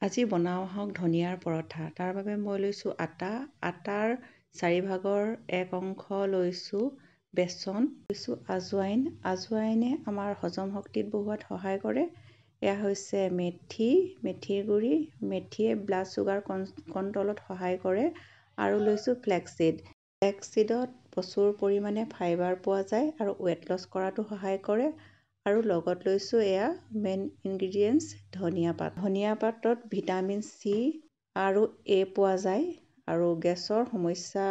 আজি বনাওঁ আহক ধনিয়াৰ পৰঠা। তাৰ বাবে মই লৈছোঁ আটাৰ 4 ভাগৰ 1 অংশ লৈছোঁ বেচন, লৈছোঁ আজৱাইনে আমাৰ হজম শক্তিত বঢ়োৱাত সহায় কৰে। এয়া হৈছে মেথিৰ গুড়ি, মেথিয়ে ব্লাড চুগাৰ কণ্ট্ৰলত সহায় কৰে। আৰু লৈছোঁ ফ্লেক্সিডত প্ৰচুৰ পৰিমাণে ফাইবাৰ পোৱা যায় আৰু ৱেট লছ কৰাতো সহায় কৰে। আৰু লগত লৈছোঁ এয়া মেইন ইনগ্ৰিডিয়েণ্টছ ধনিয়া পাতত ভিটামিন চি আৰু এ পোৱা যায় আৰু গেছৰ সমস্যা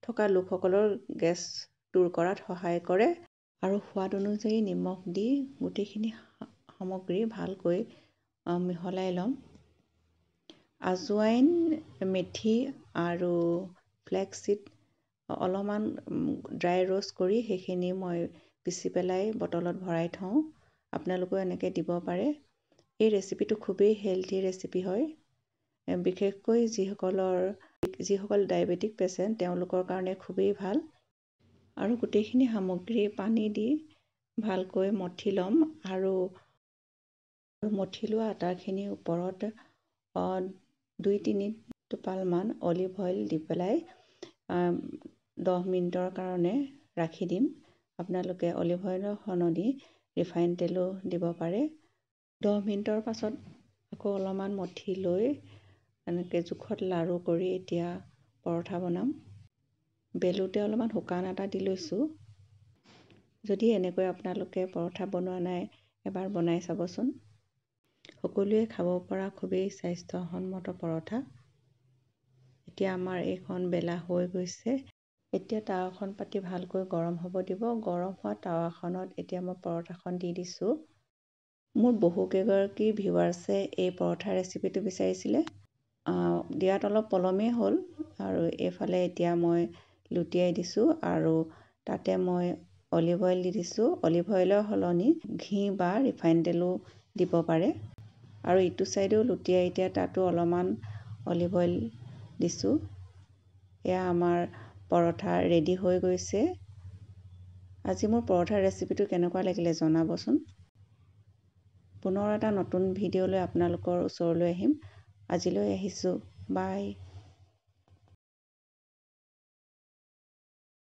থকা লোকসকলৰ গেছ দূৰ কৰাত সহায় কৰে। আৰু সোৱাদ অনুযায়ী নিমখ দি গোটেইখিনি সামগ্ৰী ভালকৈ মিহলাই ল'ম। আজৱাইন, মেথি আৰু ফ্লেক্সিড অলপমান ড্ৰাই ৰ'ষ্ট কৰি সেইখিনি মই পিচি পেলাই বটলত ভৰাই থওঁ। আপোনালোকেও এনেকৈ দিব পাৰে। এই ৰেচিপিটো খুবেই হেল্থি ৰেচিপি হয়। বিশেষকৈ যিসকল ডায়েবেটিক পেচেণ্ট তেওঁলোকৰ কাৰণে খুবেই ভাল। আৰু গোটেইখিনি সামগ্ৰী পানী দি ভালকৈ মঠি ল'ম আৰু মঠি লোৱা আটাখিনিৰ ওপৰত 2-3 টোপালমান অলিভ অইল দি পেলাই 10 মিনিটৰ কাৰণে ৰাখি দিম। আপোনালোকে অলিভ অইলৰ সলনি ৰিফাইন তেলো দিব পাৰে। 10 মিনিটৰ পাছত আকৌ অলপমান মঠি লৈ এনেকৈ জোখত লাড়ু কৰি এতিয়া পৰঠা বনাম। বেলোতে অলপমান শুকান আটা দি লৈছোঁ। যদি এনেকৈ আপোনালোকে পৰঠা বনোৱা নাই এবাৰ বনাই চাবচোন। সকলোৱে খাব পৰা খুবেই স্বাস্থ্যসন্মত পৰঠা। এতিয়া আমাৰ এইখন বেলা হৈ গৈছে। এতিয়া টাৱাখন পাতি ভালকৈ গৰম হ'ব দিব। গৰম হোৱা টাৱাখনত এতিয়া মই পৰঠাখন দি দিছোঁ। মোৰ বহুকেইগৰাকী ভিউৱাৰ্ছে এই পৰঠা ৰেচিপিটো বিচাৰিছিলে। দিয়াত অলপ পলমেই হ'ল আৰু এইফালে এতিয়া মই লুটিয়াই দিছোঁ আৰু তাতে মই অলিভ অইল দি দিছোঁ। অলিভ অইলৰ সলনি ঘি বা ৰিফাইন তেলো দিব পাৰে। আৰু ইটো ছাইডেও লুটিয়াই এতিয়া তাতো অলপমান অলিভ অইল দিছোঁ। এয়া আমাৰ পৰঠা ৰেডি হৈ গৈছে। আজি মোৰ পৰঠাৰ ৰেচিপিটো কেনেকুৱা লাগিলে জনাবচোন। পুনৰ এটা নতুন ভিডিঅ' লৈ আপোনালোকৰ ওচৰলৈ আহিম। আজিলৈ আহিছোঁ। বাই।